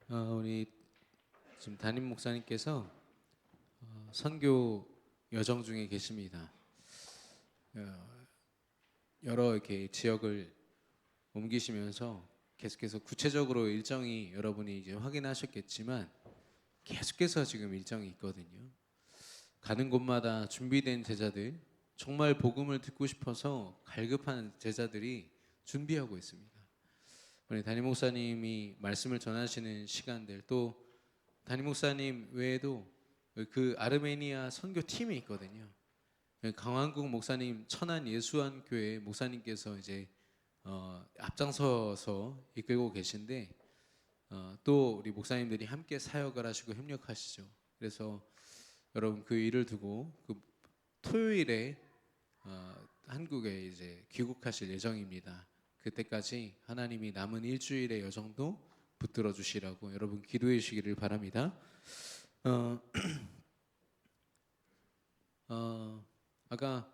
우리 지금 담임 목사님께서 선교 여정 중에 계십니다. 여러 이렇게 지역을 옮기시면서 계속해서 구체적으로 일정이 여러분이 이제 확인하셨겠지만 계속해서 지금 일정이 있거든요. 가는 곳마다 준비된 제자들, 정말 복음을 듣고 싶어서 갈급한 제자들이 준비하고 있습니다. 우리 담임 목사님이 말씀을 전하시는 시간들, 또 담임 목사님 외에도 그 아르메니아 선교 팀이 있거든요. 강환국 목사님 천안 예수한 교회 목사님께서 이제 앞장서서 이끌고 계신데 또 우리 목사님들이 함께 사역을 하시고 협력하시죠. 그래서 여러분 그 일을 두고 그 토요일에 한국에 이제 귀국하실 예정입니다. 그때까지 하나님이 남은 일주일의 여정도 붙들어 주시라고 여러분 기도해 주시기를 바랍니다. 아까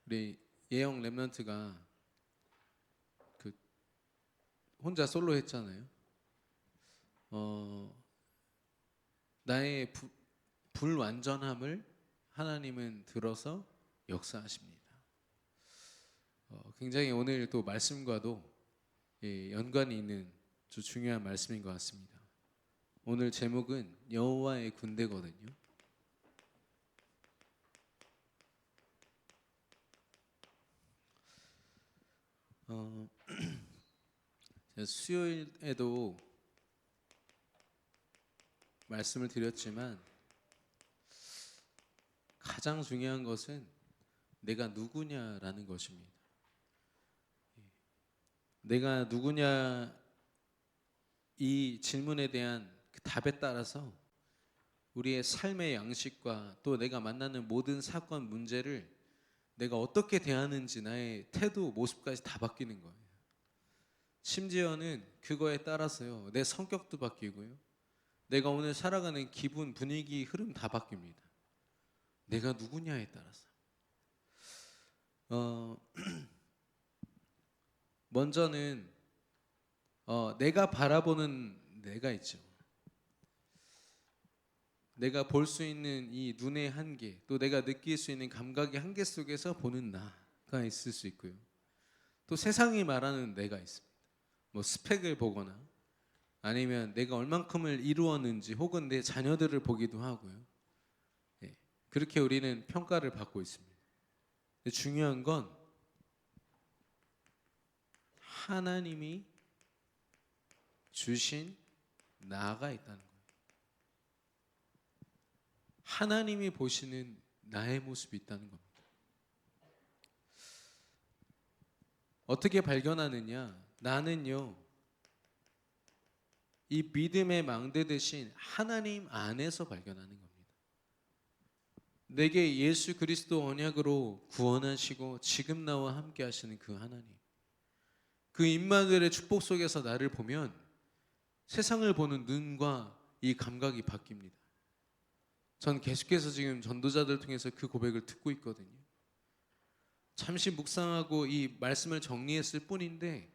우리 예영 랩런트가 그 혼자 솔로 했잖아요. 나의 불완전함을 하나님은 들어서 역사하십니다. 굉장히 오늘 또 말씀과도 연관이 있는 아주 중요한 말씀인 것 같습니다. 오늘 제목은 여호와의 군대거든요. 수요일에도 말씀을 드렸지만 가장 중요한 것은 내가 누구냐라는 것입니다. 내가 누구냐 이 질문에 대한 그 답에 따라서 우리의 삶의 양식과 또 내가 만나는 모든 사건 문제를 내가 어떻게 대하는지 나의 태도 모습까지 다 바뀌는 거예요. 심지어는 그거에 따라서요 내 성격도 바뀌고요 내가 오늘 살아가는 기분, 분위기, 흐름 다 바뀝니다. 내가 누구냐에 따라서. 먼저는 내가 바라보는 내가 있죠. 내가 볼 수 있는 이 눈의 한계, 또 내가 느낄 수 있는 감각의 한계 속에서 보는 나가 있을 수 있고요. 또 세상이 말하는 내가 있습니다. 뭐 스펙을 보거나 아니면 내가 얼만큼을 이루었는지 혹은 내 자녀들을 보기도 하고요. 그렇게 우리는 평가를 받고 있습니다. 근데 중요한 건 하나님이 주신 나가 있다는 거예요. 하나님이 보시는 나의 모습이 있다는 겁니다. 어떻게 발견하느냐? 나는요, 이 믿음의 망대 대신 하나님 안에서 발견하는 겁니다. 내게 예수 그리스도 언약으로 구원하시고 지금 나와 함께 하시는 그 하나님, 그 임마누엘의 축복 속에서 나를 보면 세상을 보는 눈과 이 감각이 바뀝니다. 전 계속해서 지금 전도자들 통해서 그 고백을 듣고 있거든요. 잠시 묵상하고 이 말씀을 정리했을 뿐인데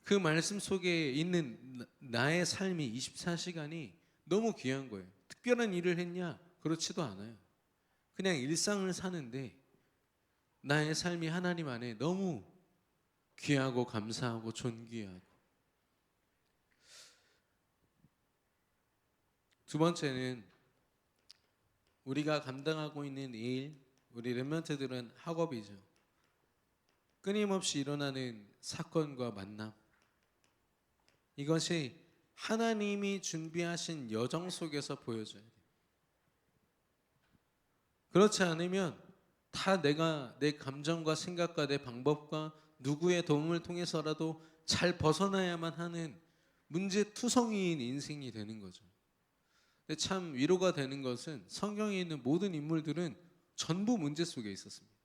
그 말씀 속에 있는 나의 삶이 24시간이 너무 귀한 거예요. 특별한 일을 했냐? 그렇지도 않아요. 그냥 일상을 사는데 나의 삶이 하나님 안에 너무 귀하고 감사하고 존귀하고. 두 번째는 우리가 감당하고 있는 일, 우리 렘넌트들은 학업이죠. 끊임없이 일어나는 사건과 만남, 이것이 하나님이 준비하신 여정 속에서 보여져야 돼요. 그렇지 않으면 다 내가 내 감정과 생각과 내 방법과 누구의 도움을 통해서라도 잘 벗어나야만 하는 문제투성이인 인생이 되는 거죠. 근데 참 위로가 되는 것은 성경에 있는 모든 인물들은 전부 문제 속에 있었습니다.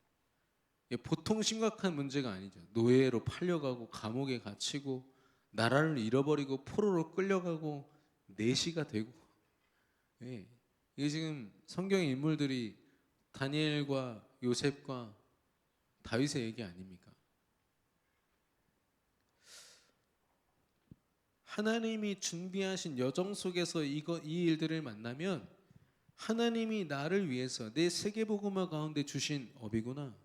보통 심각한 문제가 아니죠. 노예로 팔려가고 감옥에 갇히고 나라를 잃어버리고 포로로 끌려가고 내시가 되고. 이게 지금 성경의 인물들이 다니엘과 요셉과 다윗의 얘기 아닙니까? 하나님이 준비하신 여정 속에서 이 일들을 만나면 하나님이 나를 위해서 내 세계복음화 가운데 주신 업이구나.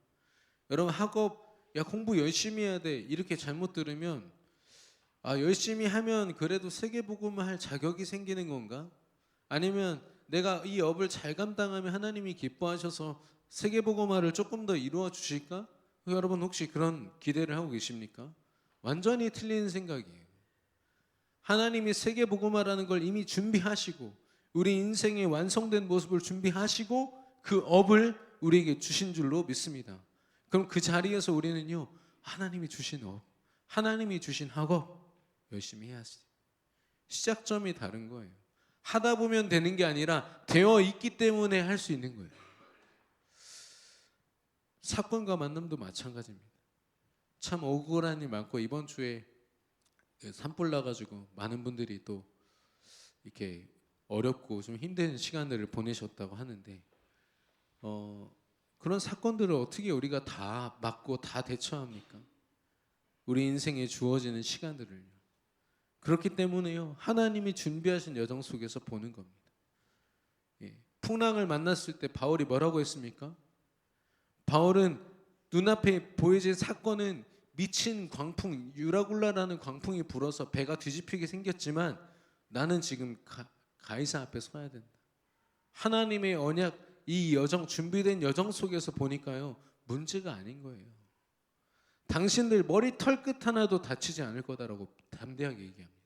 여러분 학업 야 공부 열심히 해야 돼 이렇게 잘못 들으면 열심히 하면 그래도 세계복음화 할 자격이 생기는 건가? 아니면 내가 이 업을 잘 감당하면 하나님이 기뻐하셔서 세계복음화를 조금 더 이루어 주실까? 여러분 혹시 그런 기대를 하고 계십니까? 완전히 틀린 생각이에요. 하나님이 세계복음화라는 걸 이미 준비하시고 우리 인생의 완성된 모습을 준비하시고 그 업을 우리에게 주신 줄로 믿습니다. 그럼 그 자리에서 우리는요 하나님이 주신 업, 하나님이 주신 학업 열심히 해야지. 시작점이 다른 거예요. 하다 보면 되는 게 아니라 되어 있기 때문에 할 수 있는 거예요. 사건과 만남도 마찬가지입니다. 참 억울한 일 많고 이번 주에 산불 나가지고 많은 분들이 또 이렇게 어렵고 좀 힘든 시간들을 보내셨다고 하는데 그런 사건들을 어떻게 우리가 다 막고 다 대처합니까? 우리 인생에 주어지는 시간들을요. 그렇기 때문에요 하나님이 준비하신 여정 속에서 보는 겁니다. 풍랑을 만났을 때 바울이 뭐라고 했습니까? 바울은 눈앞에 보여진 사건은 미친 광풍 유라굴라라는 광풍이 불어서 배가 뒤집히게 생겼지만 나는 지금 가이사 앞에 서야 된다. 하나님의 언약 이 여정 준비된 여정 속에서 보니까요 문제가 아닌 거예요. 당신들 머리 털끝 하나도 다치지 않을 거다라고 담대하게 얘기합니다.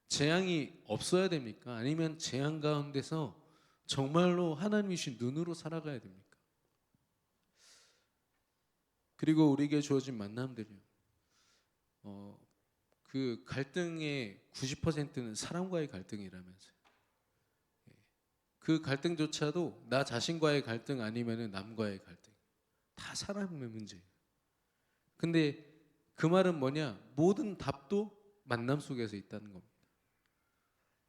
재앙이 없어야 됩니까? 아니면 재앙 가운데서 정말로 하나님이 주신 눈으로 살아가야 됩니까? 그리고 우리에게 주어진 만남들이요. 그 갈등의 90%는 사람과의 갈등이라면서요. 그 갈등조차도 나 자신과의 갈등 아니면은 남과의 갈등. 다 사람의 문제예요. 근데 그 말은 뭐냐? 모든 답도 만남 속에서 있다는 겁니다.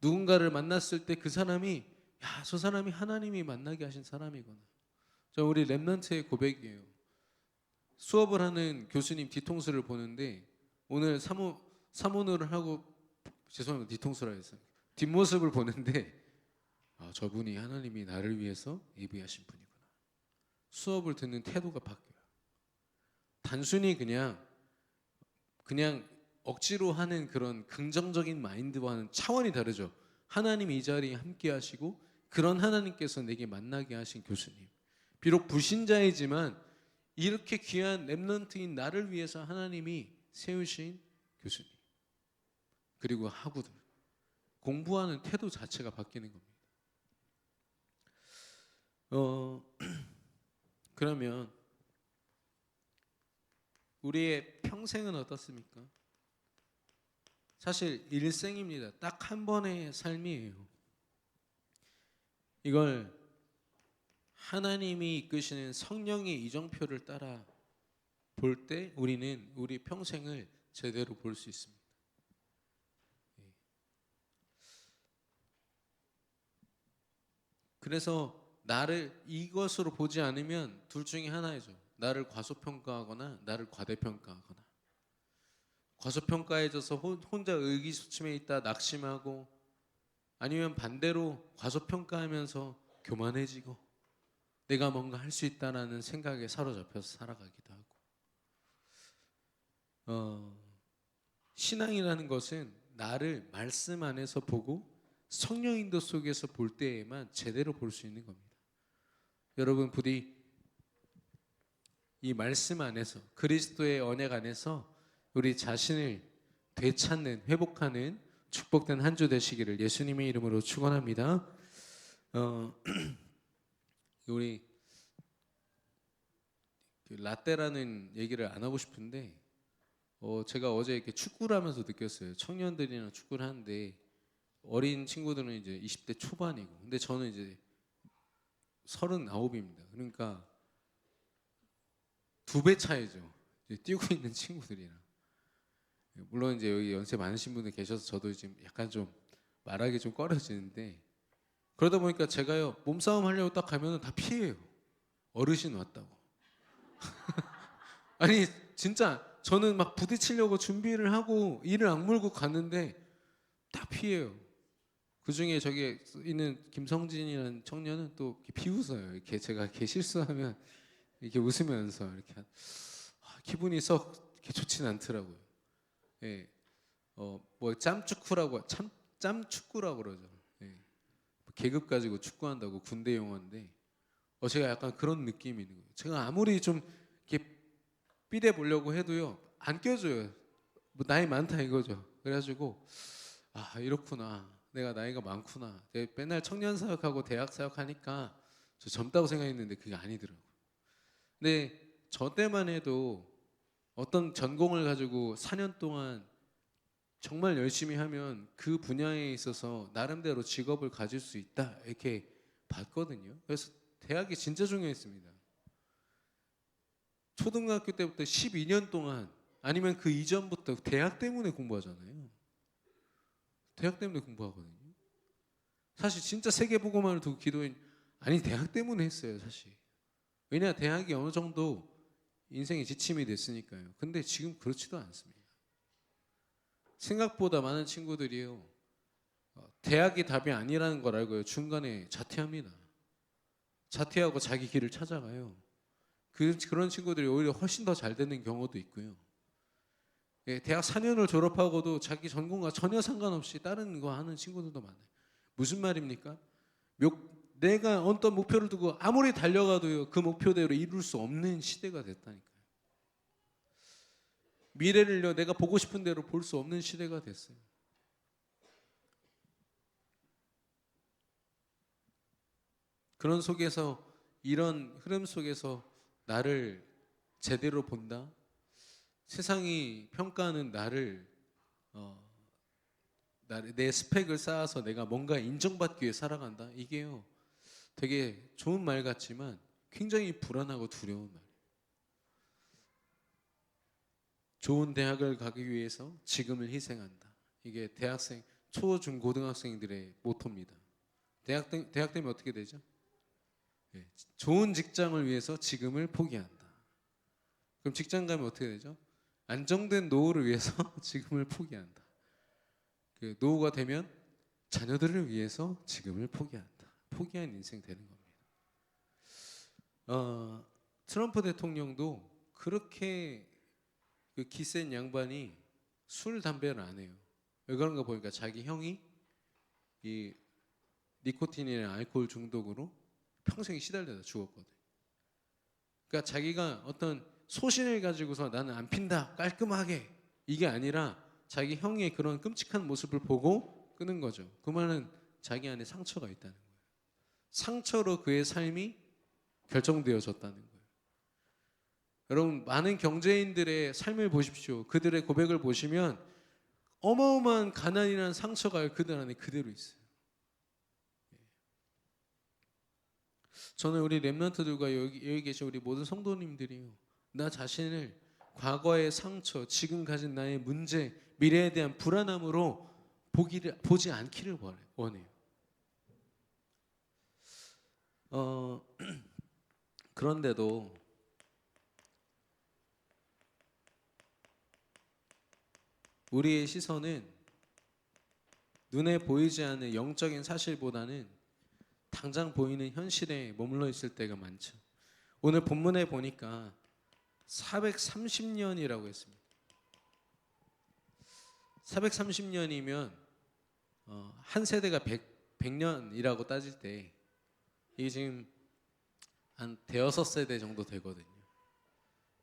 누군가를 만났을 때 그 사람이 저 사람이 하나님이 만나게 하신 사람이구나. 우리 렘넌트의 고백이에요. 수업을 하는 교수님 뒤통수를 보는데 오늘 사모를 하고 죄송합니다. 뒤통수라 해서 뒷모습을 보는데 저분이 하나님이 나를 위해서 예비하신 분이구나. 수업을 듣는 태도가 바뀌어요. 단순히 그냥 억지로 하는 그런 긍정적인 마인드와는 차원이 다르죠. 하나님이 이 자리에 함께 하시고 그런 하나님께서 내게 만나게 하신 교수님. 비록 불신자이지만 이렇게 귀한 렘넌트인 나를 위해서 하나님이 세우신 교수님. 그리고 학우들. 공부하는 태도 자체가 바뀌는 겁니다. 그러면 우리의 평생은 어떻습니까? 사실 일생입니다. 딱 한 번의 삶이에요. 이걸 하나님이 이끄시는 성령의 이정표를 따라 볼 때 우리는 우리 평생을 제대로 볼 수 있습니다. 그래서 나를 이것으로 보지 않으면 둘 중에 하나이죠. 나를 과소평가하거나 나를 과대평가하거나. 과소평가해져서 혼자 의기소침해 있다 낙심하고 아니면 반대로 과소평가하면서 교만해지고 내가 뭔가 할 수 있다라는 생각에 사로잡혀서 살아가기도 하고 신앙이라는 것은 나를 말씀 안에서 보고 성령 인도 속에서 볼 때에만 제대로 볼 수 있는 겁니다. 여러분 부디 이 말씀 안에서 그리스도의 언약 안에서 우리 자신을 되찾는 회복하는 축복된 한 주 되시기를 예수님의 이름으로 축원합니다. 우리 라떼라는 얘기를 안 하고 싶은데 제가 어제 이렇게 축구를 하면서 느꼈어요. 청년들이랑 축구를 하는데 어린 친구들은 이제 20대 초반이고 근데 저는 이제 39입니다. 그러니까 2배 차이죠. 이제 뛰고 있는 친구들이랑. 물론 이제 여기 연세 많으신 분들 계셔서 저도 지금 약간 좀 말하기 좀 꺼려지는데 그러다 보니까 제가요 몸싸움 하려고 딱 가면은 다 피해요. 어르신 왔다고. 아니 진짜 저는 막 부딪히려고 준비를 하고 이를 악물고 갔는데 딱 피해요. 그 중에 저기 있는 김성진이라는 청년은 또 이렇게 비웃어요. 이렇게 제가 이렇게 실수하면 이렇게 웃으면서 이렇게 기분이 썩 이렇게 좋진 않더라고요. 예, 뭐 짬축구라고 그러죠. 예, 계급 가지고 축구한다고 군대 용어인데, 제가 약간 그런 느낌이 있는 거예요. 제가 아무리 좀 이렇게 삐대 보려고 해도요 안 껴줘요. 뭐 나이 많다 이거죠. 그래가지고 이렇구나. 내가 나이가 많구나. 내가 맨날 청년 사역하고 대학 사역하니까 저 젊다고 생각했는데 그게 아니더라고요. 근데 저 때만 해도 어떤 전공을 가지고 4년 동안 정말 열심히 하면 그 분야에 있어서 나름대로 직업을 가질 수 있다 이렇게 봤거든요. 그래서 대학이 진짜 중요했습니다. 초등학교 때부터 12년 동안 아니면 그 이전부터 대학 때문에 공부하잖아요. 대학 때문에 공부하거든요. 사실 진짜 세계복음화를 두고 기도인 아니 대학 때문에 했어요 사실. 왜냐 대학이 어느 정도 인생의 지침이 됐으니까요. 근데 지금 그렇지도 않습니다. 생각보다 많은 친구들이요 대학이 답이 아니라는 걸 알고요 중간에 자퇴합니다. 자퇴하고 자기 길을 찾아가요. 그런 친구들이 오히려 훨씬 더 잘 되는 경우도 있고요. 예, 대학 4년을 졸업하고도 자기 전공과 전혀 상관없이 다른 거 하는 친구들도 많아요. 무슨 말입니까? 내가 어떤 목표를 두고 아무리 달려가도요 그 목표대로 이룰 수 없는 시대가 됐다니까요. 미래를요 내가 보고 싶은 대로 볼 수 없는 시대가 됐어요. 그런 속에서 이런 흐름 속에서 나를 제대로 본다. 세상이 평가하는 내 스펙을 쌓아서 내가 뭔가 인정받기 위해 살아간다. 이게요 되게 좋은 말 같지만 굉장히 불안하고 두려운 말. 좋은 대학을 가기 위해서 지금을 희생한다. 이게 대학생, 초, 중, 고등학생들의 모토입니다. 대학 되면 어떻게 되죠? 예, 좋은 직장을 위해서 지금을 포기한다. 그럼 직장 가면 어떻게 되죠? 안정된 노후를 위해서 지금을 포기한다. 그 노후가 되면 자녀들을 위해서 지금을 포기한다. 포기한 인생 되는 겁니다. 트럼프 대통령도 그렇게 그 기센 양반이 술 담배를 안 해요. 왜 그런가 보니까 자기 형이 이 니코틴이나 알코올 중독으로 평생 시달려서 죽었거든. 그러니까 자기가 어떤 소신을 가지고서 나는 안 핀다 깔끔하게 이게 아니라 자기 형의 그런 끔찍한 모습을 보고 끄는 거죠. 그 말은 자기 안에 상처가 있다는 거예요. 상처로 그의 삶이 결정되어졌다는 거예요. 여러분 많은 경제인들의 삶을 보십시오. 그들의 고백을 보시면 어마어마한 가난이라는 상처가 그들 안에 그대로 있어요. 저는 우리 렘넌트들과 여기 계신 우리 모든 성도님들이요 나 자신을 과거의 상처, 지금 가진 나의 문제, 미래에 대한 불안함으로 보지 않기를 원해요. 그런데도 우리의 시선은 눈에 보이지 않는 영적인 사실보다는 당장 보이는 현실에 머물러 있을 때가 많죠. 오늘 본문에 보니까 430년이라고 했습니다. 430년이면 한 세대가 100년이라고 따질 때 이게 지금 한 대여섯 세대 정도 되거든요.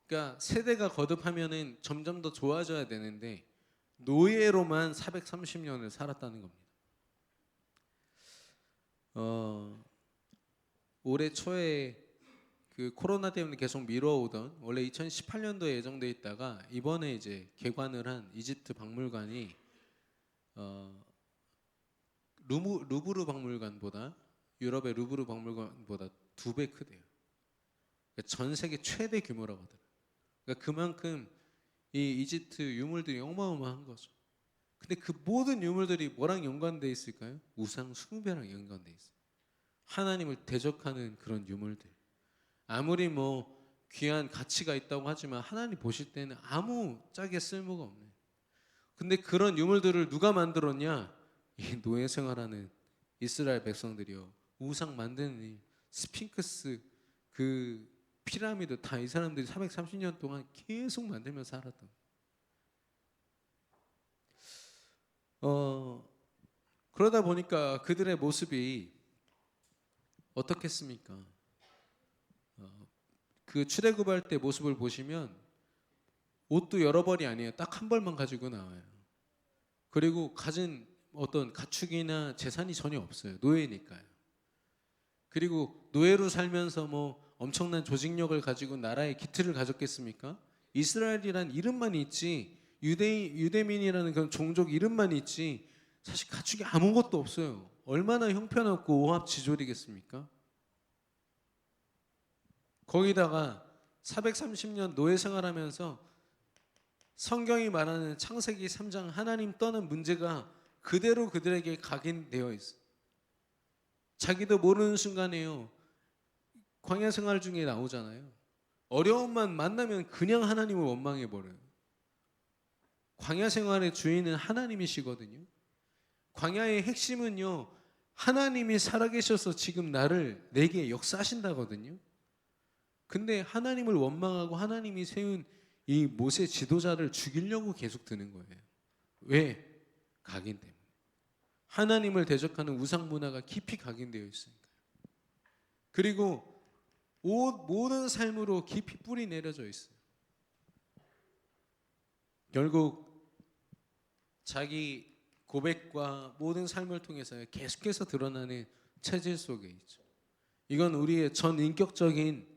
그러니까 세대가 거듭하면은 점점 더 좋아져야 되는데 노예로만 430년을 살았다는 겁니다. 올해 초에 그 코로나 때문에 계속 미뤄오던 원래 2018년도에 예정돼 있다가 이번에 이제 개관을 한 이집트 박물관이 루브르 박물관보다 유럽의 루브르 박물관보다 2배 크대요. 그러니까 전 세계 최대 규모라고 하더라고요. 그러니까 그만큼 이 이집트 유물들이 어마어마한 거죠. 근데 그 모든 유물들이 뭐랑 연관돼 있을까요? 우상 숭배랑 연관돼 있어요. 하나님을 대적하는 그런 유물들. 아무리 뭐 귀한 가치가 있다고 하지만 하나님 보실 때는 아무 짝에 쓸모가 없네. 근데 그런 유물들을 누가 만들었냐? 이 노예 생활하는 이스라엘 백성들이요. 우상 만드는 일, 스핑크스, 그 피라미드 다 이 사람들이 430년 동안 계속 만들면서 살았던. 그러다 보니까 그들의 모습이 어떻겠습니까? 그 출애굽할 때 모습을 보시면 옷도 여러 벌이 아니에요. 딱 한 벌만 가지고 나와요. 그리고 가진 어떤 가축이나 재산이 전혀 없어요. 노예니까요. 그리고 노예로 살면서 뭐 엄청난 조직력을 가지고 나라의 기틀을 가졌겠습니까? 이스라엘이란 이름만 있지, 유대민이라는 그런 종족 이름만 있지 사실 가축이 아무것도 없어요. 얼마나 형편없고 오합지졸이겠습니까? 거기다가 430년 노예 생활하면서 성경이 말하는 창세기 3장 하나님 떠는 문제가 그대로 그들에게 각인되어 있어요. 자기도 모르는 순간에요. 광야 생활 중에 나오잖아요. 어려움만 만나면 그냥 하나님을 원망해 버려요. 광야 생활의 주인은 하나님이시거든요. 광야의 핵심은요, 하나님이 살아계셔서 지금 내게 역사하신다거든요. 근데 하나님을 원망하고 하나님이 세운 이 모세 지도자를 죽이려고 계속 드는 거예요. 왜? 각인 때문에. 하나님을 대적하는 우상 문화가 깊이 각인되어 있으니까요. 그리고 모든 삶으로 깊이 뿌리 내려져 있어요. 결국 자기 고백과 모든 삶을 통해서 계속해서 드러나는 체질 속에 있죠. 이건 우리의 전 인격적인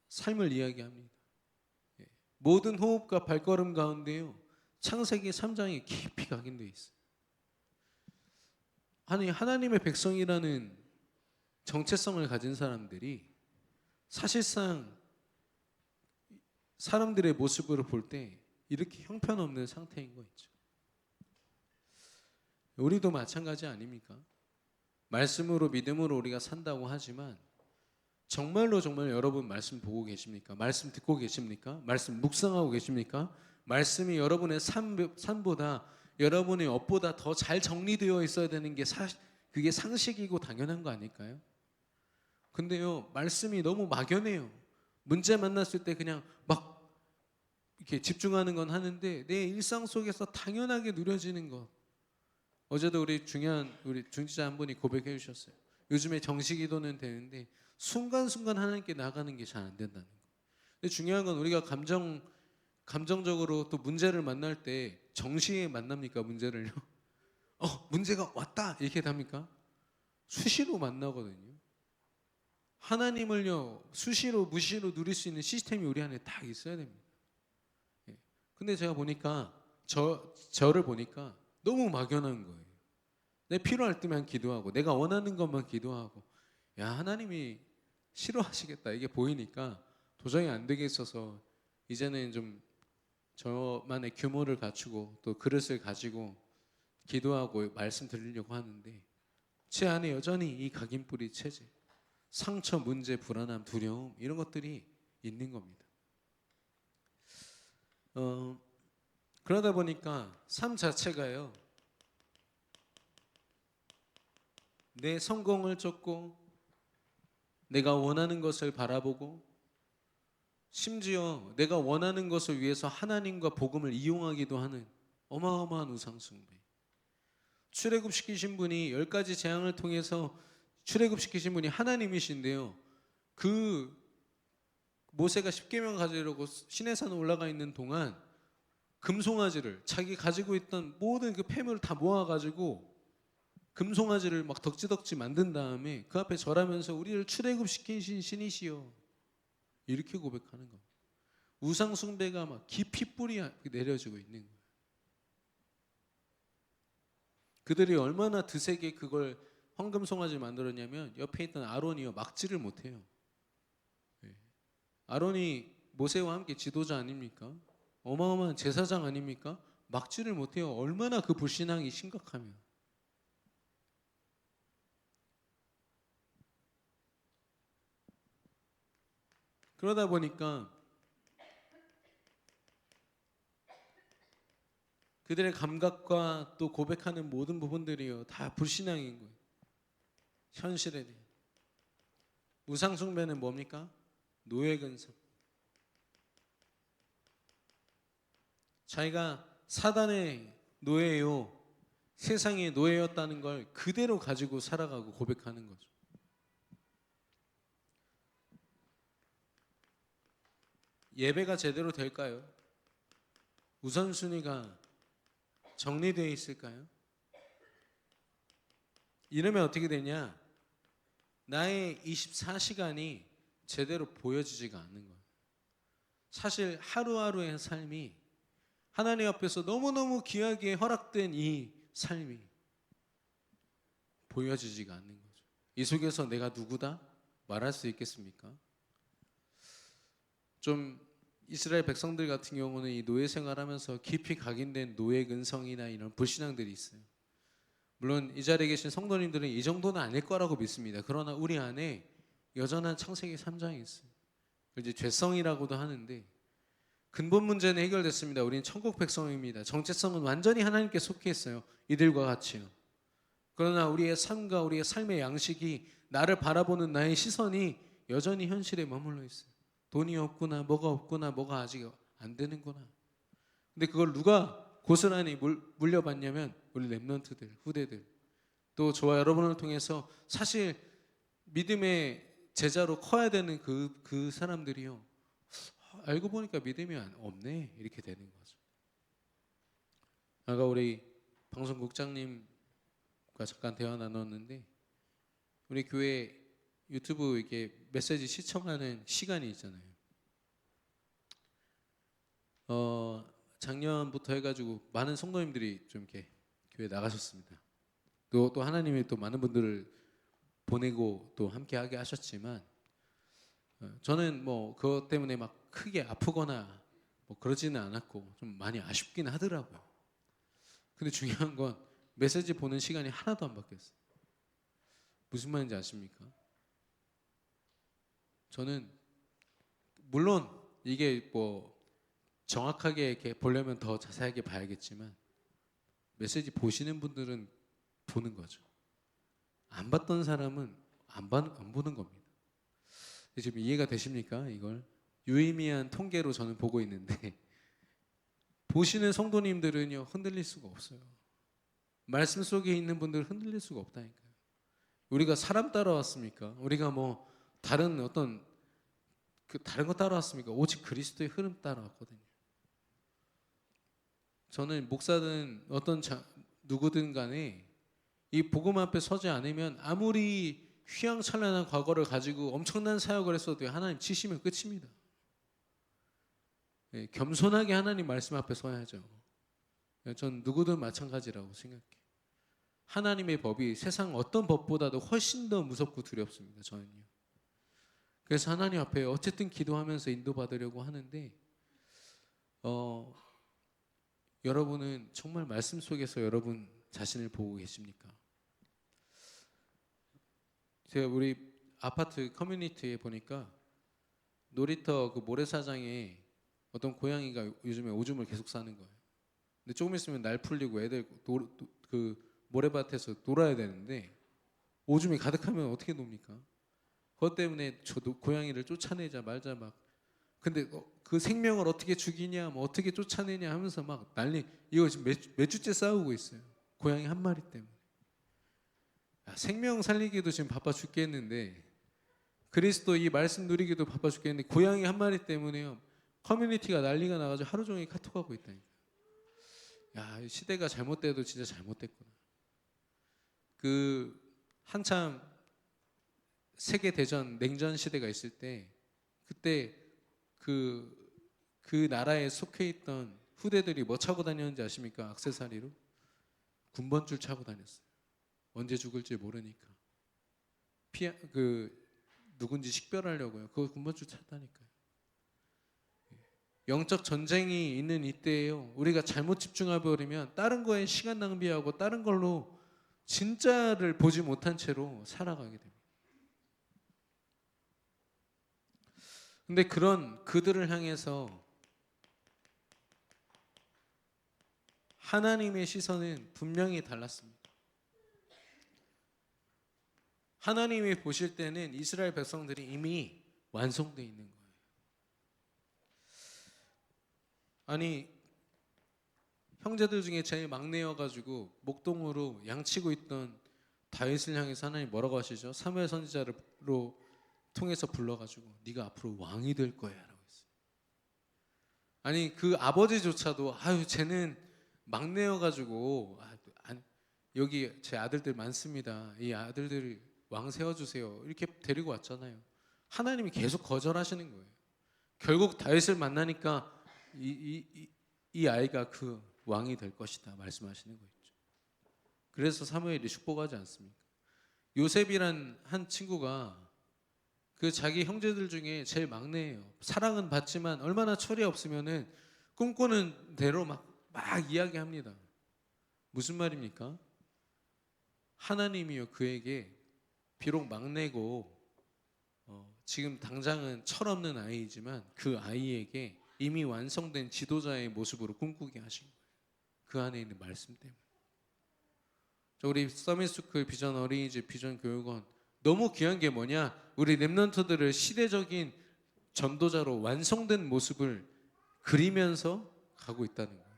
삶을 이야기합니다. 모든 호흡과 발걸음 가운데요, 창세기 3장이 깊이 각인되어 있어요. 아니, 하나님의 백성이라는 정체성을 가진 사람들이 사실상 사람들의 모습으로 볼 때 이렇게 형편없는 상태인 거 있죠. 우리도 마찬가지 아닙니까? 말씀으로 믿음으로 우리가 산다고 하지만 정말로 정말 여러분 말씀 보고 계십니까? 말씀 듣고 계십니까? 말씀 묵상하고 계십니까? 말씀이 여러분의 삶보다 여러분의 업보다 더 잘 정리되어 있어야 되는 게 그게 상식이고 당연한 거 아닐까요? 근데요, 말씀이 너무 막연해요. 문제 만났을 때 그냥 막 이렇게 집중하는 건 하는데 내 일상 속에서 당연하게 누려지는 것. 어제도 우리 중지자 한 분이 고백해 주셨어요. 요즘에 정식기도는 되는데 순간순간 하나님께 나가는 게 잘 안 된다는 거. 근데 중요한 건 우리가 감정적으로 또 문제를 만날 때 정시에 만납니까? 문제를요? 문제가 왔다 이렇게 답니까? 수시로 만나거든요. 하나님을요, 수시로 무시로 누릴 수 있는 시스템이 우리 안에 다 있어야 됩니다. 근데 제가 보니까 저를 보니까 너무 막연한 거예요. 내 필요할 때만 기도하고 내가 원하는 것만 기도하고, 야, 하나님이 싫어하시겠다 이게 보이니까 도저히 안 되겠어서 이제는 좀 저만의 규모를 갖추고 또 그릇을 가지고 기도하고 말씀 드리려고 하는데 제 안에 여전히 이 각인뿌리 체질, 상처, 문제, 불안함, 두려움 이런 것들이 있는 겁니다. 그러다 보니까 삶 자체가요, 내 성공을 쫓고 내가 원하는 것을 바라보고 심지어 내가 원하는 것을 위해서 하나님과 복음을 이용하기도 하는 어마어마한 우상숭배. 출애굽시키신 분이 10가지 재앙을 통해서 출애굽시키신 분이 하나님이신데요, 그 모세가 십계명 가지려고 시내산 올라가 있는 동안 금송아지를 자기 가지고 있던 모든 그 폐물을 다 모아가지고 금송아지를 막 덕지덕지 만든 다음에 그 앞에 절하면서 우리를 출애굽시키신 신이시여 이렇게 고백하는 겁니다. 우상 숭배가 막 깊이 뿌리 내려지고 있는 거예요. 그들이 얼마나 드세게 그걸 황금송아지를 만들었냐면 옆에 있던 아론이요, 막지를 못해요. 아론이 모세와 함께 지도자 아닙니까? 어마어마한 제사장 아닙니까? 막지를 못해요. 얼마나 그 불신앙이 심각하면. 그러다 보니까 그들의 감각과 또 고백하는 모든 부분들이요 다 불신앙인 거예요. 현실에 대해. 우상숭배는 뭡니까? 노예근성. 자기가 사단의 노예요, 세상의 노예였다는 걸 그대로 가지고 살아가고 고백하는 거죠. 예배가 제대로 될까요? 우선순위가 정리되어 있을까요? 이러면 어떻게 되냐? 나의 24시간이 제대로 보여지지가 않는 거예요. 사실 하루하루의 삶이 하나님 앞에서 너무너무 귀하게 허락된 이 삶이 보여지지가 않는 거죠. 이 속에서 내가 누구다? 말할 수 있겠습니까? 좀 이스라엘 백성들 같은 경우는 이 노예 생활하면서 깊이 각인된 노예 근성이나 이런 불신앙들이 있어요. 물론 이 자리에 계신 성도님들은 이 정도는 아닐 거라고 믿습니다. 그러나 우리 안에 여전한 창세기 3장이 있어요. 이제 죄성이라고도 하는데 근본 문제는 해결됐습니다. 우리는 천국 백성입니다. 정체성은 완전히 하나님께 속해 있어요. 이들과 같이요. 그러나 우리의 삶과 우리의 삶의 양식이 나를 바라보는 나의 시선이 여전히 현실에 머물러 있어요. 돈이 없구나, 뭐가 아직 안 되는구나. 근데 그걸 누가 고스란히 물려받냐면 우리 렘넌트들, 후대들. 또 저와 여러분을 통해서 사실 믿음의 제자로 커야 되는 그 사람들이요. 알고 보니까 믿음이 없네. 이렇게 되는 거죠. 아까 우리 방송국장님과 잠깐 대화 나눴는데 우리 교회 유튜브 이렇게 메시지 시청하는 시간이 있잖아요. 작년부터 해가지고 많은 성도님들이 좀 이렇게 교회 나가셨습니다. 또 하나님이 또 많은 분들을 보내고 또 함께하게 하셨지만 저는 뭐 그것 때문에 막 크게 아프거나 뭐 그러지는 않았고 좀 많이 아쉽긴 하더라고요. 근데 중요한 건 메시지 보는 시간이 하나도 안 바뀌었어요. 무슨 말인지 아십니까? 저는 물론 이게 뭐 정확하게 이렇게 보려면 더 자세하게 봐야겠지만 메시지 보시는 분들은 보는 거죠. 안 봤던 사람은 안 보는 겁니다. 지금 이해가 되십니까? 이걸 유의미한 통계로 저는 보고 있는데 보시는 성도님들은요 흔들릴 수가 없어요. 말씀 속에 있는 분들은 흔들릴 수가 없다니까요. 우리가 사람 따라왔습니까? 우리가 뭐 다른 어떤 다른 거 따라왔습니까? 오직 그리스도의 흐름 따라왔거든요. 저는 목사든 어떤 누구든 간에 이 복음 앞에 서지 않으면 아무리 휘황찬란한 과거를 가지고 엄청난 사역을 했어도 하나님 치시면 끝입니다. 네, 겸손하게 하나님 말씀 앞에 서야죠. 전 누구든 마찬가지라고 생각해요. 하나님의 법이 세상 어떤 법보다도 훨씬 더 무섭고 두렵습니다. 저는요. 그래서 하나님 앞에 어쨌든 기도하면서 인도받으려고 하는데 여러분은 정말 말씀 속에서 여러분 자신을 보고 계십니까? 제가 우리 아파트 커뮤니티에 보니까 놀이터 그 모래사장에 어떤 고양이가 요즘에 오줌을 계속 싸는 거예요. 근데 조금 있으면 날 풀리고 애들 그 모래밭에서 놀아야 되는데 오줌이 가득하면 어떻게 놉니까? 그것 때문에 저도 고양이를 쫓아내자 말자 막 근데 그 생명을 어떻게 죽이냐 뭐 어떻게 쫓아내냐 하면서 막 난리. 이거 지금 몇 주째 싸우고 있어요. 고양이 한 마리 때문에. 생명 살리기도 지금 바빠 죽겠는데 그리스도 이 말씀 누리기도 바빠 죽겠는데 고양이 한 마리 때문에요 커뮤니티가 난리가 나가지고 하루 종일 카톡하고 있다니까. 야, 시대가 잘못돼도 진짜 잘못됐구나. 그 한참 세계 대전 냉전 시대가 있을 때 그때 그 나라에 속해 있던 후대들이 뭐 차고 다녔는지 아십니까? 액세서리로 군번줄 차고 다녔어요. 언제 죽을지 모르니까 누군지 식별하려고요. 그거 군번줄 찼다니까요. 영적 전쟁이 있는 이때에요. 우리가 잘못 집중해 버리면 다른 거에 시간 낭비하고 다른 걸로 진짜를 보지 못한 채로 살아가게 됩니다. 근데 그런 그들을 향해서 하나님의 시선은 분명히 달랐습니다. 하나님이 보실 때는 이스라엘 백성들이 이미 완성되어 있는 거예요. 아니, 형제들 중에 제일 막내여가지고 목동으로 양치고 있던 다윗을 향해서 하나님 뭐라고 하시죠? 사무엘 선지자로 통해서 불러가지고 네가 앞으로 왕이 될 거야 라고 했어요. 아니, 그 아버지조차도 아유 쟤는 막내여가지고 여기 제 아들들 많습니다. 이 아들들 왕 세워주세요. 이렇게 데리고 왔잖아요. 하나님이 계속 거절하시는 거예요. 결국 다윗을 만나니까 이 아이가 그 왕이 될 것이다 말씀하시는 거죠. 그래서 사무엘이 축복하지 않습니까? 요셉이란 한 친구가 그 자기 형제들 중에 제일 막내예요. 사랑은 받지만 얼마나 철이 없으면은 꿈꾸는 대로 막 이야기합니다. 무슨 말입니까? 하나님이요 그에게 비록 막내고 지금 당장은 철없는 아이지만 그 아이에게 이미 완성된 지도자의 모습으로 꿈꾸게 하신 거예요. 그 안에 있는 말씀 때문에. 우리 서밋스쿨 비전 어린이집 비전 교육원 너무 귀한 게 뭐냐? 우리 렘넌트들을 시대적인 전도자로 완성된 모습을 그리면서 가고 있다는 거예요.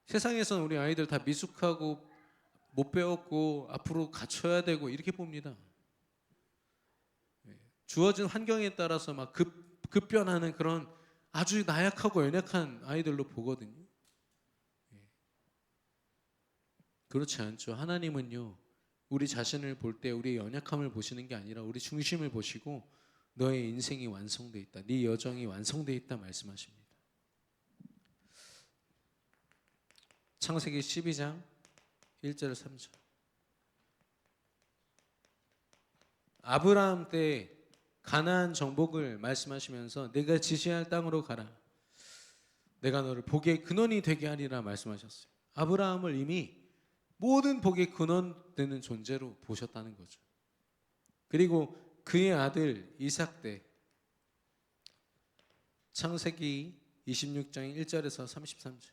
세상에서는 우리 아이들 다 미숙하고 못 배웠고 앞으로 갖춰야 되고 이렇게 봅니다. 주어진 환경에 따라서 막 급변하는 그런 아주 나약하고 연약한 아이들로 보거든요. 그렇지 않죠. 하나님은요 우리 자신을 볼 때 우리의 연약함을 보시는 게 아니라 우리 중심을 보시고 너의 인생이 완성되어 있다, 네 여정이 완성되어 있다 말씀하십니다. 창세기 12장 1절 3절. 아브라함 때 가나안 정복을 말씀하시면서 내가 지시할 땅으로 가라, 내가 너를 복의 근원이 되게 하리라 말씀하셨어요. 아브라함을 이미 모든 복의 근원 되는 존재로 보셨다는 거죠. 그리고 그의 아들 이삭 때 창세기 26장 1절에서 33절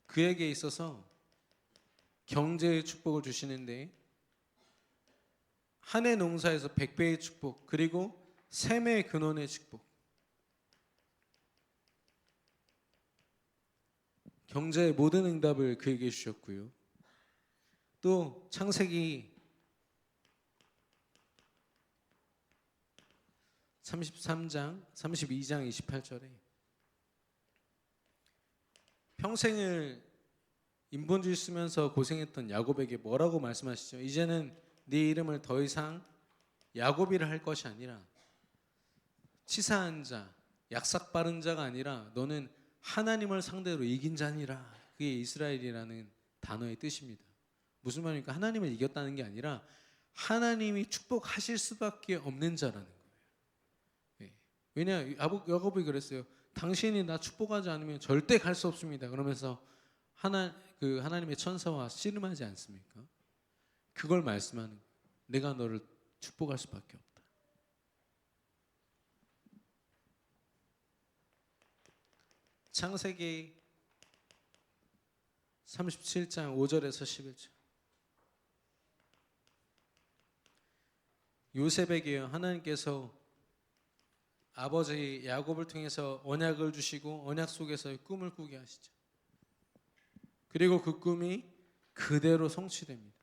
그에게 있어서 경제의 축복을 주시는데 한 해 농사에서 100배의 축복, 그리고 샘의 근원의 축복, 경제의 모든 응답을 그에게 주셨고요. 또 창세기 33장 32장 28절에 평생을 인본주의 쓰면서 고생했던 야곱에게 뭐라고 말씀하시죠? 이제는 네 이름을 더 이상 야곱이라 할 것이 아니라 치사한 자, 약삭 빠른 자가 아니라 너는 하나님을 상대로 이긴 자니라. 그게 이스라엘이라는 단어의 뜻입니다. 무슨 말입니까? 하나님을 이겼다는 게 아니라 하나님이 축복하실 수밖에 없는 자라는 거예요. 왜냐 야곱이 그랬어요. 당신이 나 축복하지 않으면 절대 갈 수 없습니다. 그러면서 하나님의 천사와 씨름하지 않습니까? 그걸 말씀하는 거예요. 내가 너를 축복할 수밖에 없다. 창세기 37장 5절에서 11절. 요셉에게 하나님께서 아버지 야곱을 통해서 언약을 주시고 언약 속에서의 꿈을 꾸게 하시죠. 그리고 그 꿈이 그대로 성취됩니다.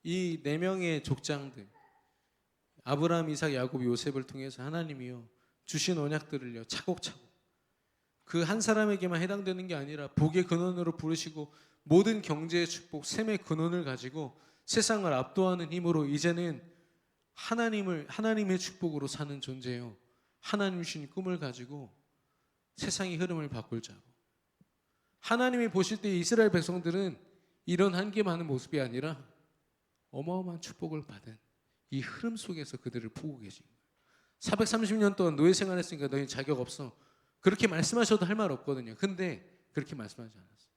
이 네 명의 족장들 아브라함, 이삭, 야곱, 요셉을 통해서 하나님이요 주신 언약들을요 차곡차곡 그 한 사람에게만 해당되는 게 아니라 복의 근원으로 부르시고 모든 경제의 축복, 샘의 근원을 가지고 세상을 압도하는 힘으로 이제는 하나님의 축복으로 사는 존재예요. 하나님 주신 꿈을 가지고 세상의 흐름을 바꿀 자고, 하나님이 보실 때 이스라엘 백성들은 이런 한계 많은 모습이 아니라 어마어마한 축복을 받은 이 흐름 속에서 그들을 보고 계신 거예요. 430년 동안 노예 생활했으니까 너희 자격 없어. 그렇게 말씀하셔도 할 말 없거든요. 근데 그렇게 말씀하지 않았어요.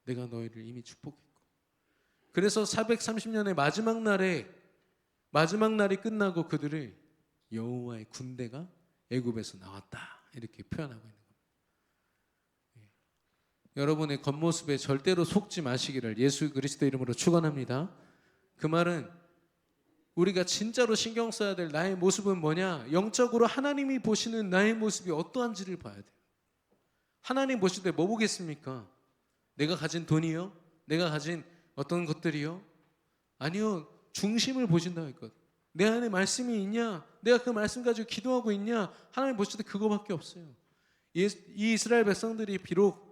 내가 너희를 이미 축복했고 그래서 430년의 마지막 날이 끝나고 그들을 여호와의 군대가 애굽에서 나왔다 이렇게 표현하고 있는 겁니다. 여러분의 겉모습에 절대로 속지 마시기를 예수 그리스도 이름으로 축원합니다. 그 말은 우리가 진짜로 신경 써야 될 나의 모습은 뭐냐? 영적으로 하나님이 보시는 나의 모습이 어떠한지를 봐야 돼요. 하나님 보실 때 뭐 보겠습니까? 내가 가진 돈이요? 내가 가진 어떤 것들이요? 아니요. 중심을 보신다고 했거든. 내 안에 말씀이 있냐? 내가 그 말씀 가지고 기도하고 있냐? 하나님 보실 때 그거밖에 없어요. 이 이스라엘 백성들이 비록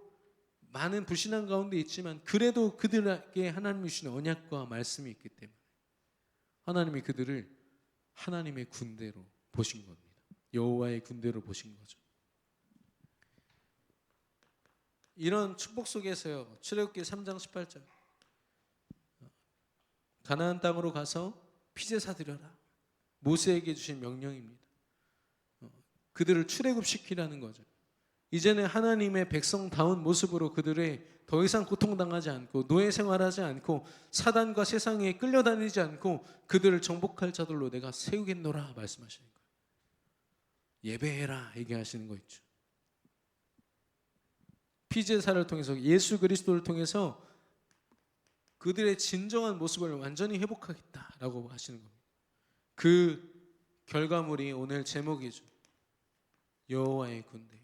많은 불신앙 가운데 있지만 그래도 그들에게 하나님이 주신 언약과 말씀이 있기 때문에 하나님이 그들을 하나님의 군대로 보신 겁니다. 여호와의 군대로 보신 거죠. 이런 축복 속에서요. 출애굽기 3장 18절 가나안 땅으로 가서 피제사 드려라. 모세에게 주신 명령입니다. 그들을 출애굽시키라는 거죠. 이제는 하나님의 백성다운 모습으로 그들의 더 이상 고통당하지 않고 노예 생활하지 않고 사단과 세상에 끌려다니지 않고 그들을 정복할 자들로 내가 세우겠노라 말씀하시는 거예요. 예배해라 얘기하시는 거 있죠. 피제사를 통해서 예수 그리스도를 통해서 그들의 진정한 모습을 완전히 회복하겠다라고 하시는 겁니다. 그 결과물이 오늘 제목이죠. 여호와의 군대.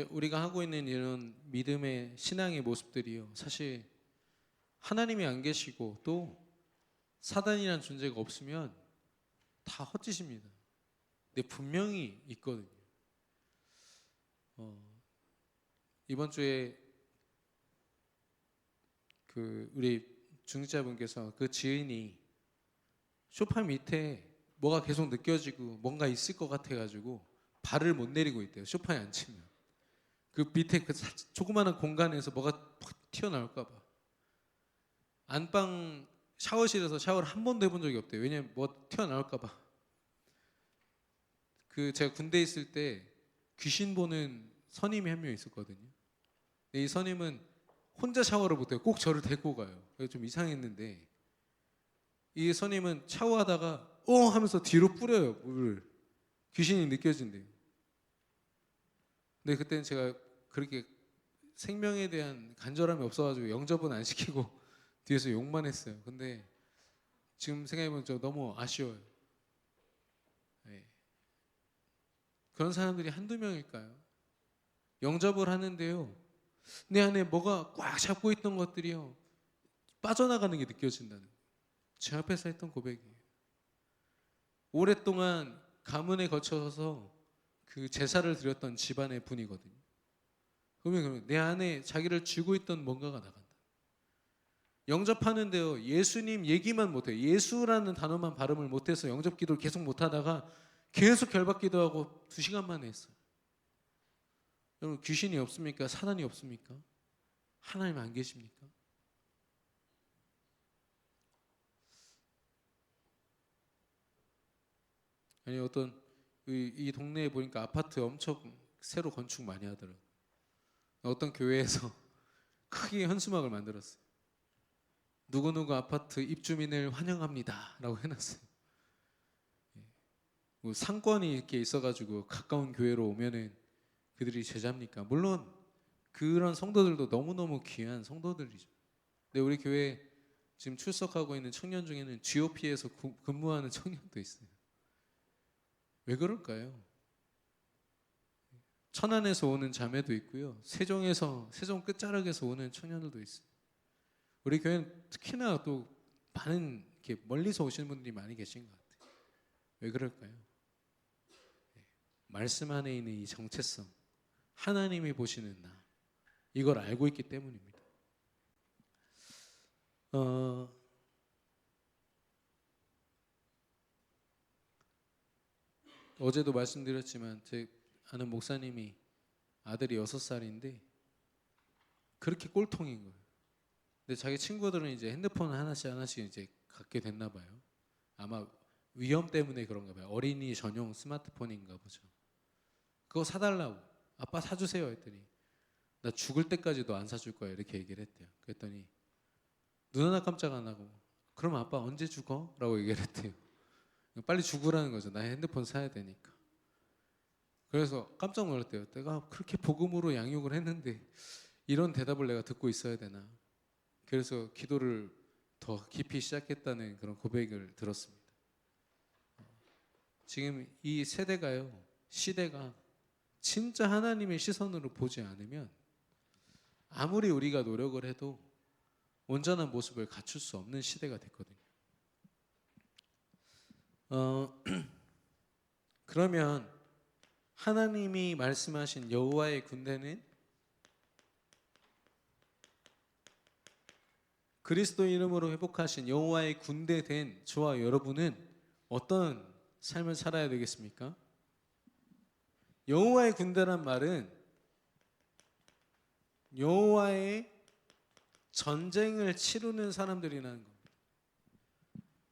우리가 하고 있는 이런 믿음의 신앙의 모습들이요. 사실 하나님이 안 계시고 또 사단이라는 존재가 없으면 다 헛짓입니다. 근데 분명히 있거든요. 이번 주에 그 우리 중직자분께서 그 지인이 소파 밑에 뭐가 계속 느껴지고 뭔가 있을 것 같아가지고 발을 못 내리고 있대요. 소파에 앉으면 그 밑에 그 조그마한 공간에서 뭐가 팍 튀어나올까 봐. 안방 샤워실에서 샤워를 한 번도 해본 적이 없대요. 왜냐면 뭐 튀어나올까 봐. 그 제가 군대에 있을 때 귀신 보는 선임이 한 명 있었거든요. 근데 이 선임은 혼자 샤워를 못해요. 꼭 저를 데리고 가요. 그래서 좀 이상했는데 이 선임은 샤워하다가 하면서 뒤로 뿌려요. 물을. 귀신이 느껴진대요. 근데 그때는 제가 그렇게 생명에 대한 간절함이 없어가지고 영접은 안 시키고 뒤에서 욕만 했어요. 근데 지금 생각해보면 저 너무 아쉬워요. 네. 그런 사람들이 한두 명일까요? 영접을 하는데요. 내 안에 뭐가 꽉 잡고 있던 것들이요. 빠져나가는 게 느껴진다는 거예요. 제 앞에서 했던 고백이에요. 오랫동안 가문에 거쳐서 그 제사를 드렸던 집안의 분이거든요. 그러면 내 안에 자기를 쥐고 있던 뭔가가 나간다. 영접하는데요. 예수님 얘기만 못해요. 예수라는 단어만 발음을 못해서 영접 기도를 계속 못하다가 계속 결박 기도하고 2시간 만에 했어요. 여러분 귀신이 없습니까? 사단이 없습니까? 하나님 안 계십니까? 아니 어떤 이 동네에 보니까 아파트 엄청 새로 건축 많이 하더라고요. 어떤 교회에서 크게 현수막을 만들었어요. 누구누구 아파트 입주민을 환영합니다 라고 해놨어요. 뭐 상권이 이렇게 있어가지고 가까운 교회로 오면은 그들이 제자입니까? 물론 그런 성도들도 너무너무 귀한 성도들이죠. 근데 우리 교회 지금 출석하고 있는 청년 중에는 GOP에서 근무하는 청년도 있어요. 왜 그럴까요? 천안에서 오는 자매도 있고요. 세종 끝자락에서 오는 청년들도 있어요. 우리 교회는 특히나 또 많은 이렇게 멀리서 오시는 분들이 많이 계신 것 같아요. 왜 그럴까요? 말씀 안에 있는 이 정체성, 하나님이 보시는 나, 이걸 알고 있기 때문입니다. 어제도 말씀드렸지만 제 아는 목사님이 아들이 6살인데 그렇게 꼴통인 거예요. 근데 자기 친구들은 이제 핸드폰 하나씩 이제 갖게 됐나 봐요. 아마 위험 때문에 그런가 봐요. 어린이 전용 스마트폰인가 보죠. 그거 사달라고. 아빠 사주세요 했더니 나 죽을 때까지도 안 사줄 거야 이렇게 얘기를 했대요. 그랬더니 눈 하나 깜짝 안 하고 그럼 아빠 언제 죽어? 라고 얘기를 했대요. 빨리 죽으라는 거죠. 나 핸드폰 사야 되니까. 그래서 깜짝 놀랐대요. 내가 그렇게 복음으로 양육을 했는데 이런 대답을 내가 듣고 있어야 되나. 그래서 기도를 더 깊이 시작했다는 그런 고백을 들었습니다. 지금 이 세대가요, 시대가 진짜 하나님의 시선으로 보지 않으면 아무리 우리가 노력을 해도 온전한 모습을 갖출 수 없는 시대가 됐거든요. 그러면 하나님이 말씀하신 여호와의 군대는 그리스도 이름으로 회복하신 여호와의 군대 된 저와 여러분은 어떤 삶을 살아야 되겠습니까? 여호와의 군대란 말은 여호와의 전쟁을 치르는 사람들이라는 겁니다.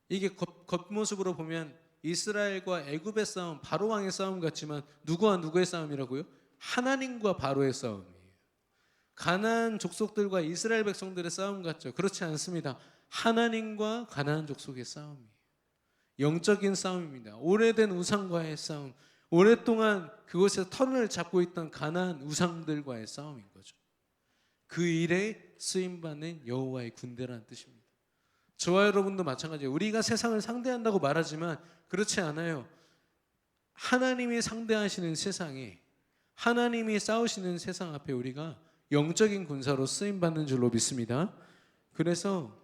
이게 겉모습으로 보면 이스라엘과 애굽의 싸움, 바로 왕의 싸움 같지만 누구와 누구의 싸움이라고요? 하나님과 바로의 싸움이에요. 가나안 족속들과 이스라엘 백성들의 싸움 같죠? 그렇지 않습니다. 하나님과 가나안 족속의 싸움이에요. 영적인 싸움입니다. 오래된 우상과의 싸움, 오랫동안 그곳에서 턴을 잡고 있던 가나안 우상들과의 싸움인 거죠. 그 일에 쓰임받는 여호와의 군대라는 뜻입니다. 저와 여러분도 마찬가지예요. 우리가 세상을 상대한다고 말하지만 그렇지 않아요. 하나님이 상대하시는 세상에, 하나님이 싸우시는 세상 앞에 우리가 영적인 군사로 쓰임받는 줄로 믿습니다. 그래서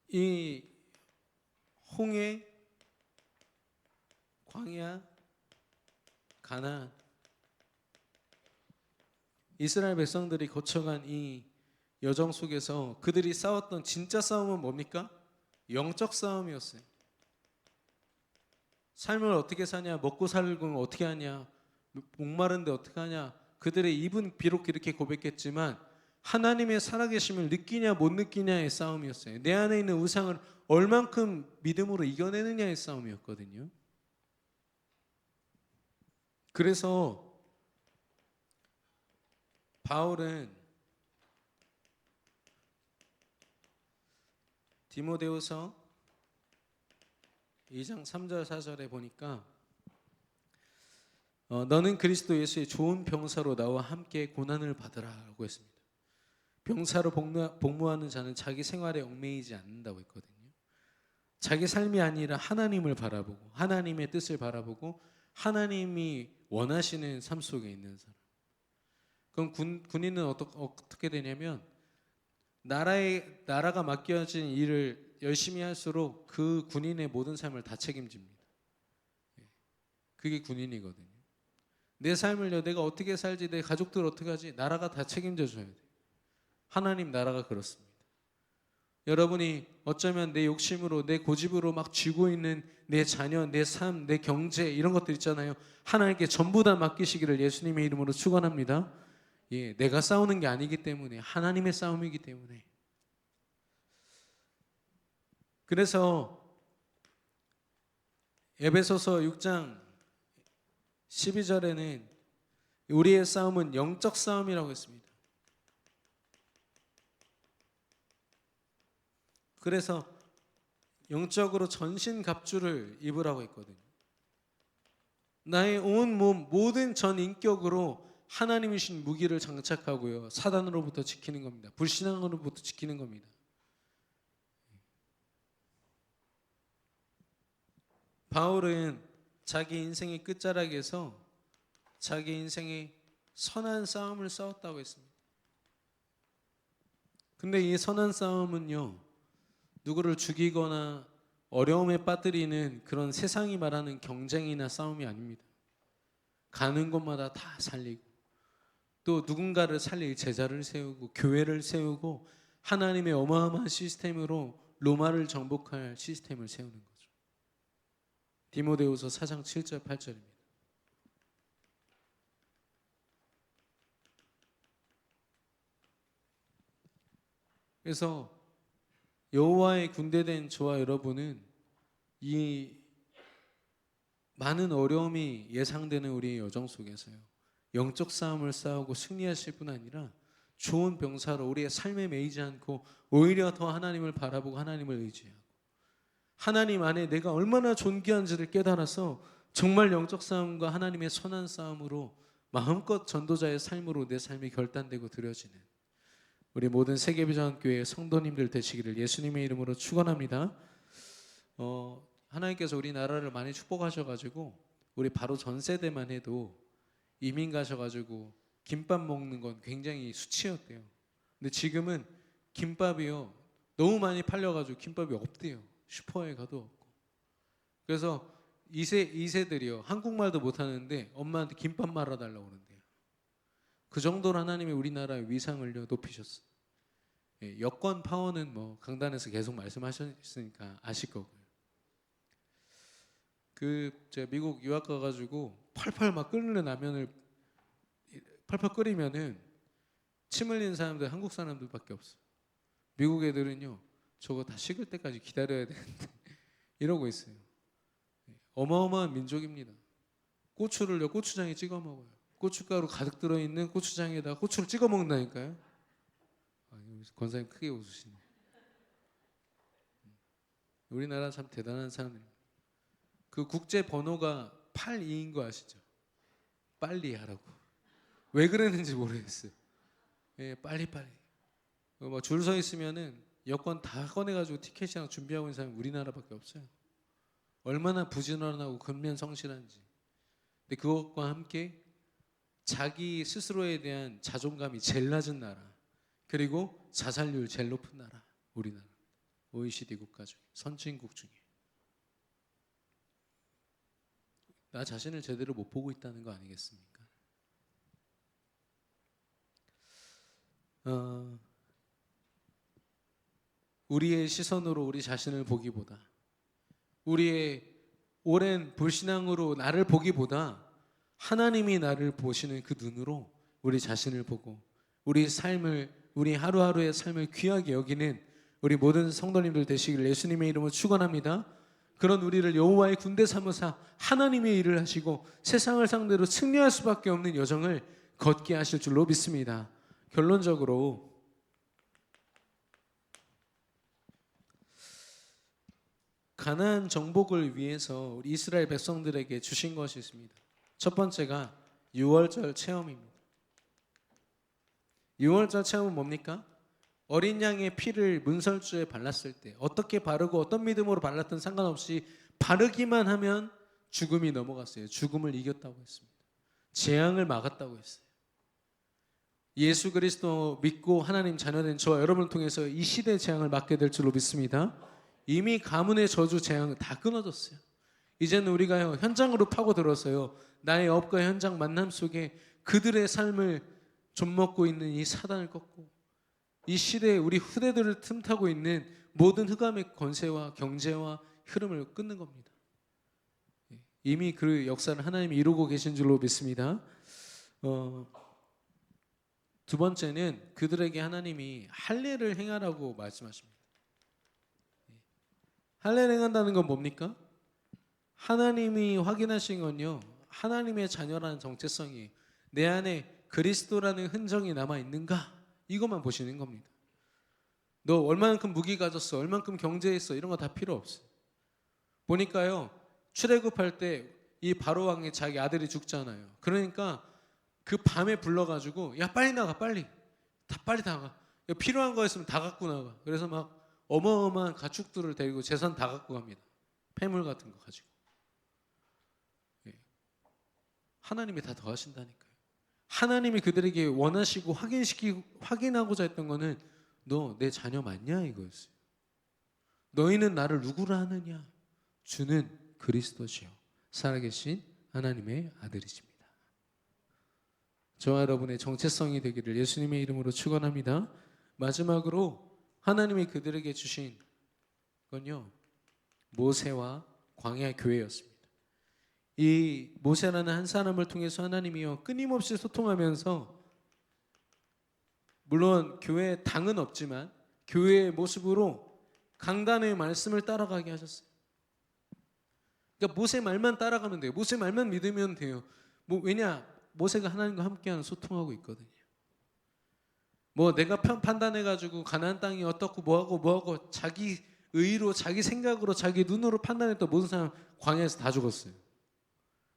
이 홍해, 광야, 가나안, 이스라엘 백성들이 거쳐간 이 여정 속에서 그들이 싸웠던 진짜 싸움은 뭡니까? 영적 싸움이었어요. 삶을 어떻게 사냐, 먹고 살고 어떻게 하냐, 목마른데 어떻게 하냐. 그들의 입은 비록 이렇게 고백했지만 하나님의 살아계심을 느끼냐 못 느끼냐의 싸움이었어요. 내 안에 있는 우상을 얼만큼 믿음으로 이겨내느냐의 싸움이었거든요. 그래서 바울은 디모데후서 2장 3절 4절에 보니까 너는 그리스도 예수의 좋은 병사로 나와 함께 고난을 받으라고 했습니다. 병사로 복무하는 자는 자기 생활에 얽매이지 않는다고 했거든요. 자기 삶이 아니라 하나님을 바라보고 하나님의 뜻을 바라보고 하나님이 원하시는 삶 속에 있는 사람. 그럼 군인은 어떻게 되냐면 나라가 맡겨진 일을 열심히 할수록 그 군인의 모든 삶을 다 책임집니다. 그게 군인이거든요. 내 삶을요, 내가 어떻게 살지, 내 가족들 어떻게 하지, 나라가 다 책임져줘야 돼요. 하나님 나라가 그렇습니다. 여러분이 어쩌면 내 욕심으로, 내 고집으로 막 쥐고 있는 내 자녀, 내 삶, 내 경제 이런 것들 있잖아요. 하나님께 전부 다 맡기시기를 예수님의 이름으로 축원합니다. 예, 내가 싸우는 게 아니기 때문에 하나님의 싸움이기 때문에. 그래서 에베소서 6장 12절에는 우리의 싸움은 영적 싸움이라고 했습니다. 그래서 영적으로 전신갑주를 입으라고 했거든요. 나의 온 몸, 모든 전 인격으로 하나님이신 무기를 장착하고요, 사단으로부터 지키는 겁니다. 불신앙으로부터 지키는 겁니다. 바울은 자기 인생의 끝자락에서 자기 인생의 선한 싸움을 싸웠다고 했습니다. 근데 이 선한 싸움은요, 누구를 죽이거나 어려움에 빠뜨리는 그런 세상이 말하는 경쟁이나 싸움이 아닙니다. 가는 곳마다 다 살리고 또 누군가를 살릴 제자를 세우고 교회를 세우고 하나님의 어마어마한 시스템으로 로마를 정복할 시스템을 세우는 거죠. 디모데후서 4장 7절 8절입니다. 그래서 여호와의 군대된 저와 여러분은 이 많은 어려움이 예상되는 우리의 여정 속에서요, 영적 싸움을 싸우고 승리하실 뿐 아니라 좋은 병사로 우리의 삶에 매이지 않고 오히려 더 하나님을 바라보고 하나님을 의지하고 하나님 안에 내가 얼마나 존귀한지를 깨달아서 정말 영적 싸움과 하나님의 선한 싸움으로 마음껏 전도자의 삶으로 내 삶이 결단되고 드려지는 우리 모든 세계비전교회 성도님들 되시기를 예수님의 이름으로 축원합니다. 하나님께서 우리나라를 많이 축복하셔가지고 우리 바로 전 세대만 해도 이민 가셔가지고 김밥 먹는 건 굉장히 수치였대요. 근데 지금은 김밥이요 너무 많이 팔려가지고 김밥이 없대요. 슈퍼에 가도 없고. 그래서 2세들이요 한국말도 못하는데 엄마한테 김밥 말아달라고 그러는데요. 그 정도로 하나님이 우리나라의 위상을 높이셨어요. 예, 여권 파워는 뭐 강단에서 계속 말씀하셨으니까 아실 거고요. 제가 미국 유학 가가지고 펄펄 막 끓는 라면을 펄펄 끓이면은 침 흘리는 사람들 한국 사람들밖에 없어요. 미국 애들은요 저거 다 식을 때까지 기다려야 되는데 이러고 있어요. 어마어마한 민족입니다. 고추를요 고추장에 찍어 먹어요. 고춧가루 가득 들어있는 고추장에다 고추를 찍어 먹는다니까요. 권사님 크게 웃으시네. 우리나라 참 대단한 사람입니다. 그 국제 번호가 82인 거 아시죠? 빨리 하라고. 왜 그랬는지 모르겠어요. 예, 빨리빨리. 뭐 줄 서 있으면은 여권 다 꺼내가지고 티켓이랑 준비하고 있는 사람이 우리나라밖에 없어요. 얼마나 부지런하고 근면성실한지. 근데 그것과 함께 자기 스스로에 대한 자존감이 제일 낮은 나라, 그리고 자살률 제일 높은 나라, 우리나라. OECD 국가 중에, 선진국 중에. 나 자신을 제대로 못 보고 있다는 거 아니겠습니까? 우리의 시선으로 우리 자신을 보기보다, 우리의 오랜 불신앙으로 나를 보기보다 하나님이 나를 보시는 그 눈으로 우리 자신을 보고 우리 삶을, 우리 하루하루의 삶을 귀하게 여기는 우리 모든 성도님들 되시길 예수님의 이름으로 축원합니다. 그런 우리를 여호와의 군대 삼으사 하나님의 일을 하시고 세상을 상대로 승리할 수밖에 없는 여정을 걷게 하실 줄로 믿습니다. 결론적으로 가나안 정복을 위해서 우리 이스라엘 백성들에게 주신 것이 있습니다. 첫 번째가 유월절 체험입니다. 유월절 체험은 뭡니까? 어린 양의 피를 문설주에 발랐을 때 어떻게 바르고 어떤 믿음으로 발랐든 상관없이 바르기만 하면 죽음이 넘어갔어요. 죽음을 이겼다고 했습니다. 재앙을 막았다고 했어요. 예수 그리스도 믿고 하나님 자녀된 저와 여러분을 통해서 이 시대의 재앙을 막게 될 줄로 믿습니다. 이미 가문의 저주 재앙은 다 끊어졌어요. 이제는 우리가 현장으로 파고들어서요, 나의 업과 현장 만남 속에 그들의 삶을 좀먹고 있는 이 사단을 꺾고 이 시대에 우리 후대들을 틈타고 있는 모든 흑암의 권세와 경제와 흐름을 끊는 겁니다. 이미 그 역사를 하나님이 이루고 계신 줄로 믿습니다. 두 번째는 그들에게 하나님이 할례를 행하라고 말씀하십니다. 할례를 행한다는 건 뭡니까? 하나님이 확인하신 건요, 하나님의 자녀라는 정체성이 내 안에 그리스도라는 흔적이 남아있는가? 이것만 보시는 겁니다. 너 얼만큼 무기 가졌어, 얼만큼 경제했어, 이런 거 다 필요 없어요. 보니까요, 출애굽할 때 이 바로 왕이 자기 아들이 죽잖아요. 그러니까 그 밤에 불러가지고 야 빨리 나가, 빨리 나가, 필요한 거 있으면 다 갖고 나가. 그래서 막 어마어마한 가축들을 데리고 재산 다 갖고 갑니다. 폐물 같은 거 가지고. 하나님이 다 더하신다니까요. 하나님이 그들에게 원하시고 확인하고자 했던 거는 너 내 자녀 맞냐 이거였어요. 너희는 나를 누구라 하느냐? 주는 그리스도시요 살아계신 하나님의 아들이십니다. 저와 여러분의 정체성이 되기를 예수님의 이름으로 축원합니다. 마지막으로 하나님이 그들에게 주신 건요, 모세와 광야 교회였습니다. 이 모세라는 한 사람을 통해서 하나님이요 끊임없이 소통하면서, 물론 교회 당은 없지만 교회의 모습으로 강단의 말씀을 따라가게 하셨어요. 그러니까 모세 말만 따라가면 돼요. 모세 말만 믿으면 돼요. 왜냐? 모세가 하나님과 함께하는 소통하고 있거든요. 내가 판단해가지고 가나안 땅이 어떻고 뭐하고 자기 의로 자기 생각으로 자기 눈으로 판단했던 모든 사람 광야에서 다 죽었어요.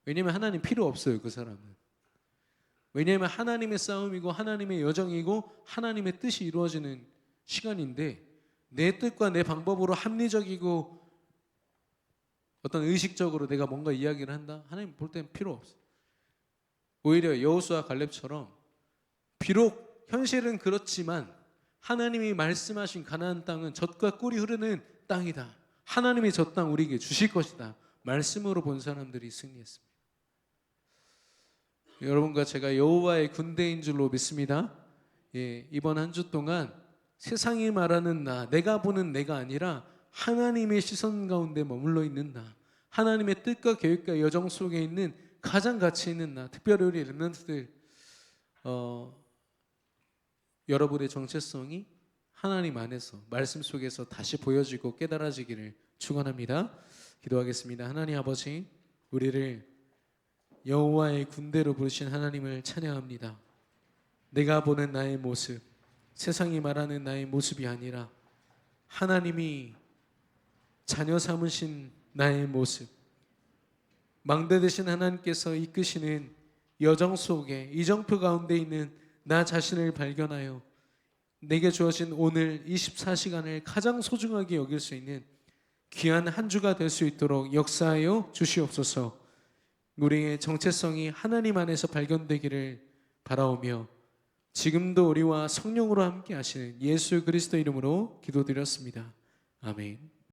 왜냐하면 하나님 필요 없어요. 그 사람은. 왜냐하면 하나님의 싸움이고 하나님의 여정이고 하나님의 뜻이 이루어지는 시간인데 내 뜻과 내 방법으로 합리적이고 어떤 의식적으로 내가 뭔가 이야기를 한다? 하나님 볼 때는 필요 없어요. 오히려 여호수아 갈렙처럼 비록 현실은 그렇지만 하나님이 말씀하신 가나안 땅은 젖과 꿀이 흐르는 땅이다. 하나님이 저 땅 우리에게 주실 것이다. 말씀으로 본 사람들이 승리했습니다. 여러분과 제가 여호와의 군대인 줄로 믿습니다. 이번 한 주 동안 세상이 말하는 내가 보는 내가 아니라 하나님의 시선 가운데 머물러 있는 하나님의 뜻과 계획과 여정 속에 있는 가장 가치 있는 특별히 우리 렘넌트들 여러분의 정체성이 하나님 안에서 말씀 속에서 다시 보여지고 깨달아지기를 축원합니다. 기도하겠습니다. 하나님 아버지, 우리를 여호와의 군대로 부르신 하나님을 찬양합니다. 내가 보는 나의 모습, 세상이 말하는 나의 모습이 아니라 하나님이 자녀 삼으신 나의 모습, 망대 되신 하나님께서 이끄시는 여정 속에 이정표 가운데 있는 나 자신을 발견하여 내게 주어진 오늘 24시간을 가장 소중하게 여길 수 있는 귀한 한 주가 될 수 있도록 역사하여 주시옵소서. 우리의 정체성이 하나님 안에서 발견되기를 바라오며 지금도 우리와 성령으로 함께 하시는 예수 그리스도 이름으로 기도드렸습니다. 아멘.